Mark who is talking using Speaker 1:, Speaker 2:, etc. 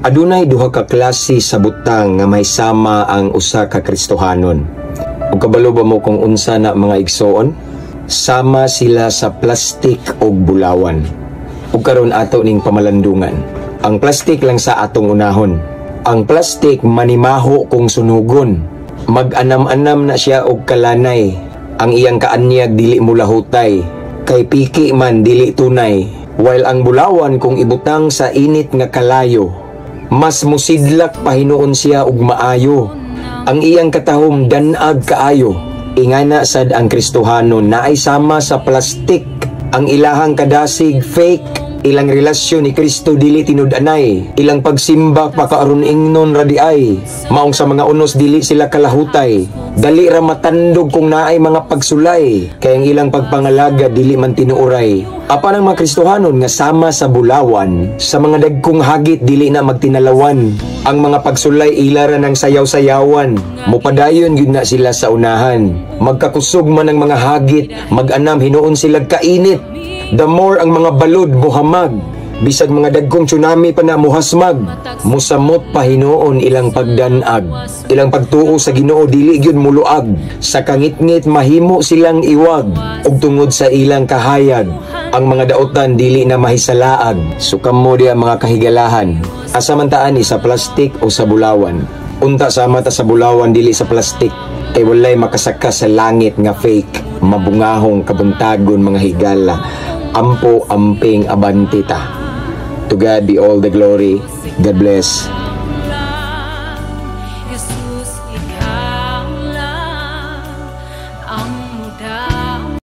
Speaker 1: Adunay duha ka klase sa butang nga may sama ang usa ka Kristohanon. Ug kabalo ba mo kung unsa na mga igsoon? Sama sila sa plastik ug bulawan. Ug karon ato ning pamalandungan. Ang plastik lang sa atong unahon. Ang plastik manimaho kung sunugon. Mag-anam-anam na siya og kalanay. Ang iyang kaanyag dili mulahutay. Kay piki man dili tunay. While ang bulawan kung ibutang sa init nga kalayo, mas musidlak pahinuon siya og maayo. Ang iyang katahom danag kaayo. Ingana sad ang Kristohanon na ay sama sa plastik. Ang ilahang kadasig fake. Ilang relasyon ni Kristo dili tinud-anay. Ilang pagsimba pakaaron ingnon radiay. Maong sa mga unos dili sila kalahutay. Dali ra matandog kung naay mga pagsulay. Kay ang ilang pagpangalaga dili man tinuuray. Apan ang mga Kristohanon nga sama sa bulawan, sa mga dagkong hagit dili na magtinalawan. Ang mga pagsulay ilara ng sayaw-sayawan. Mupadayon yun na sila sa unahan. Magkakusog man ang mga hagit, mag-anam hinuon sila kainit. The more ang mga balod muhamag, bisag mga dagkong tsunami pa na muhasmag. Musamot pa hinuon ilang pagdanag. Ilang pagtuo sa Ginoo dili gyud muluag. Sa kangit-ngit mahimo silang iwag. Ug tungod sa ilang kahayag, ang mga daotan dili na mahisalaag. Sukam mo diya mga kahigalahan. Asa man taan ni sa plastik o sa bulawan. Unta sama ta sa bulawan dili sa plastik. Kay walay makasaka sa langit nga fake. Mabungahong kabuntagon mga higala. Ampo amping abantita. To God be all the glory. God bless.